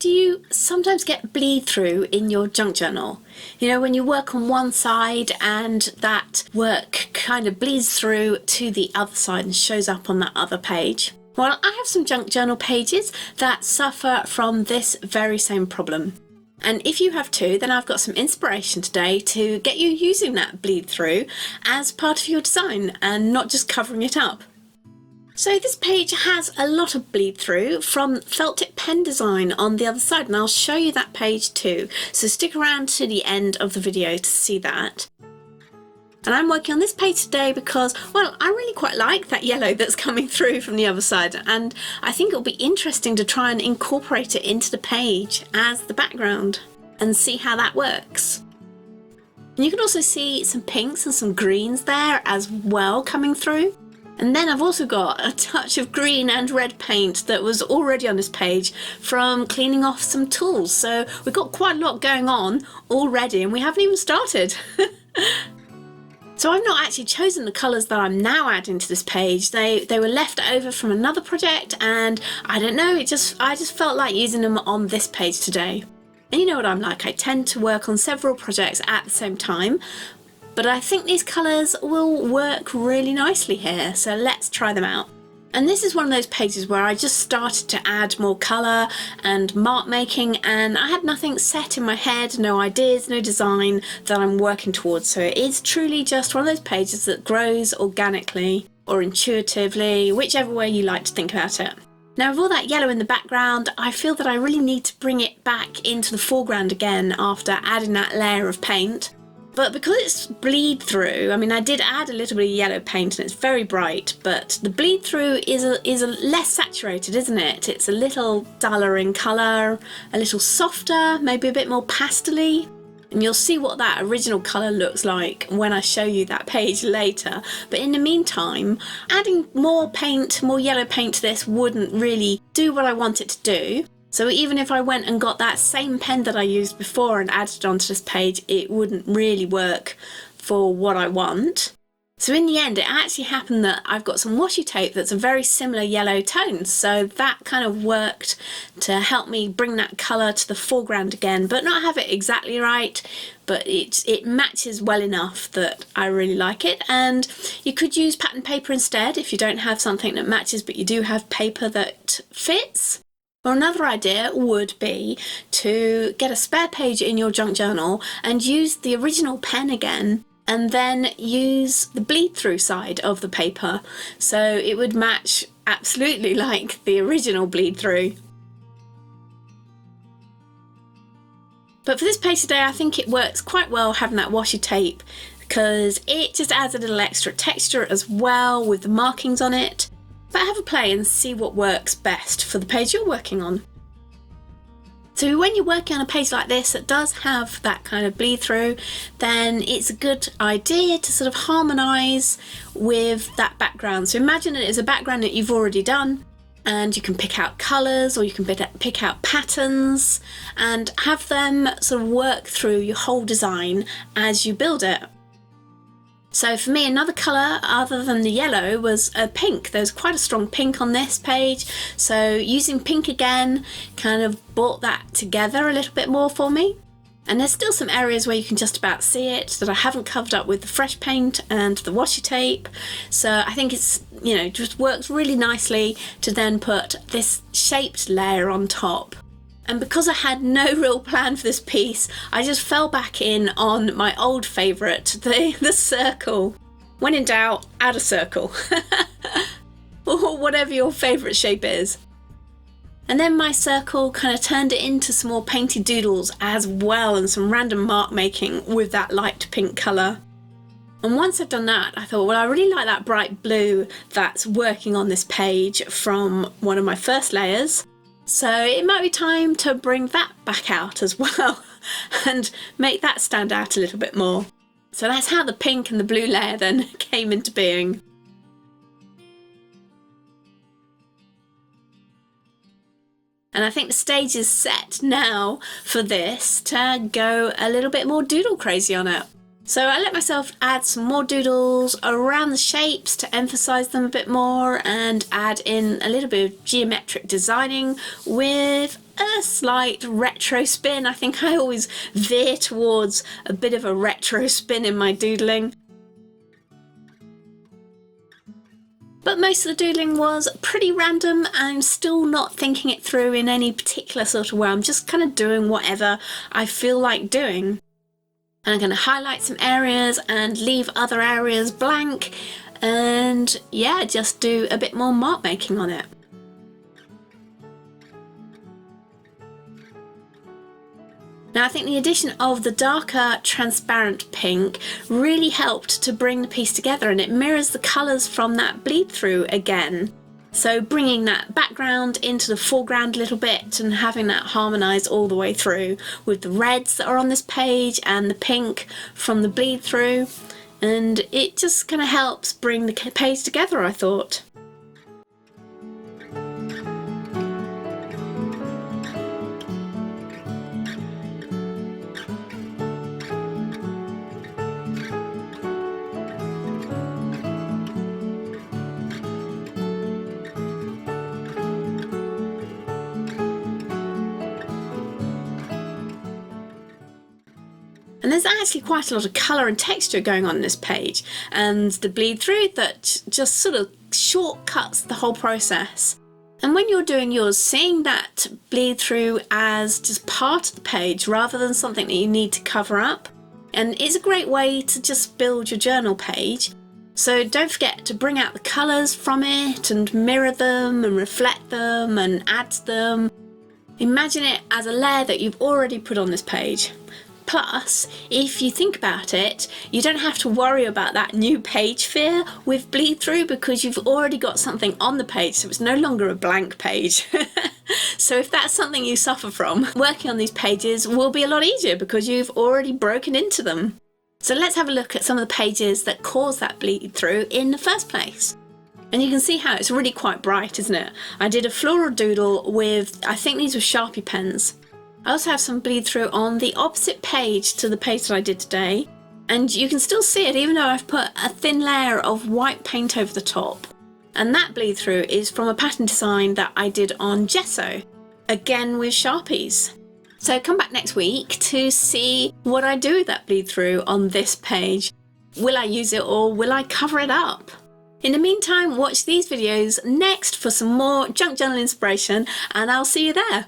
Do you sometimes get bleed through in your junk journal? You know, when you work on one side and that work kind of bleeds through to the other side and shows up on that other page? Well, I have some junk journal pages that suffer from this very same problem. And if you have too, then I've got some inspiration today to get you using that bleed through as part of your design and not just covering it up. So this page has a lot of bleed through from felt tip pen design on the other side, and I'll show you that page too. So stick around to the end of the video to see that. And I'm working on this page today because, well, I really quite like that yellow that's coming through from the other side, and I think it'll be interesting to try and incorporate it into the page as the background and see how that works. And you can also see some pinks and some greens there as well coming through. And then I've also got a touch of green and red paint that was already on this page from cleaning off some tools. So we've got quite a lot going on already and we haven't even started. So I've not actually chosen the colours that I'm now adding to this page. They were left over from another project, and I don't know, I just felt like using them on this page today. And you know what I'm like, I tend to work on several projects at the same time. But I think these colours will work really nicely here, so let's try them out. And this is one of those pages where I just started to add more colour and mark making, and I had nothing set in my head, no ideas, no design that I'm working towards. So it is truly just one of those pages that grows organically or intuitively, whichever way you like to think about it. Now with all that yellow in the background, I feel that I really need to bring it back into the foreground again after adding that layer of paint. But because it's bleed through, I mean, I did add a little bit of yellow paint and it's very bright, but the bleed through is a less saturated, isn't it? It's a little duller in colour, a little softer, maybe a bit more pastel-y. And you'll see what that original colour looks like when I show you that page later. But in the meantime, adding more paint, more yellow paint to this wouldn't really do what I want it to do. So even if I went and got that same pen that I used before and added onto this page, it wouldn't really work for what I want. So in the end, it actually happened that I've got some washi tape that's a very similar yellow tone. So that kind of worked to help me bring that colour to the foreground again, but not have it exactly right. But it matches well enough that I really like it. And you could use pattern paper instead if you don't have something that matches, but you do have paper that fits. Or another idea would be to get a spare page in your junk journal and use the original pen again, and then use the bleed through side of the paper so it would match absolutely like the original bleed through. But for this page today, I think it works quite well having that washi tape because it just adds a little extra texture as well with the markings on it. But have a play and see what works best for the page you're working on. So when you're working on a page like this that does have that kind of bleed through, then it's a good idea to sort of harmonise with that background. So imagine it is a background that you've already done, and you can pick out colours or you can pick out patterns and have them sort of work through your whole design as you build it. So for me, another colour other than the yellow was a pink. There's quite a strong pink on this page. So using pink again kind of brought that together a little bit more for me. And there's still some areas where you can just about see it that I haven't covered up with the fresh paint and the washi tape. So I think it's, you know, just works really nicely to then put this shaped layer on top. And because I had no real plan for this piece, I just fell back in on my old favourite, the circle. When in doubt, add a circle. Or whatever your favourite shape is. And then my circle kind of turned it into some more painted doodles as well, and some random mark making with that light pink colour. And once I'd done that, I thought, well, I really like that bright blue that's working on this page from one of my first layers. So it might be time to bring that back out as well and make that stand out a little bit more. So that's how the pink and the blue layer then came into being. And I think the stage is set now for this to go a little bit more doodle crazy on it. So I let myself add some more doodles around the shapes to emphasize them a bit more and add in a little bit of geometric designing with a slight retro spin. I think I always veer towards a bit of a retro spin in my doodling. But most of the doodling was pretty random. I'm still not thinking it through in any particular sort of way. I'm just kind of doing whatever I feel like doing. And I'm going to highlight some areas and leave other areas blank, and yeah, just do a bit more mark making on it. Now I think the addition of the darker transparent pink really helped to bring the piece together, and it mirrors the colours from that bleed through again. So bringing that background into the foreground a little bit and having that harmonise all the way through with the reds that are on this page and the pink from the bleed through, and it just kind of helps bring the page together, I thought. And there's actually quite a lot of colour and texture going on in this page, and the bleed through that just sort of shortcuts the whole process. And when you're doing yours, seeing that bleed through as just part of the page rather than something that you need to cover up, and it's a great way to just build your journal page. So don't forget to bring out the colours from it and mirror them and reflect them and add to them. Imagine it as a layer that you've already put on this page. Plus, if you think about it, you don't have to worry about that new page fear with bleed through because you've already got something on the page, so it's no longer a blank page. So if that's something you suffer from, working on these pages will be a lot easier because you've already broken into them. So let's have a look at some of the pages that cause that bleed through in the first place. And you can see how it's really quite bright, isn't it? I did a floral doodle with, I think these were Sharpie pens. I also have some bleed through on the opposite page to the page that I did today, and you can still see it even though I've put a thin layer of white paint over the top. And that bleed through is from a pattern design that I did on gesso, again with Sharpies. So come back next week to see what I do with that bleed through on this page. Will I use it or will I cover it up? In the meantime, watch these videos next for some more junk journal inspiration, and I'll see you there.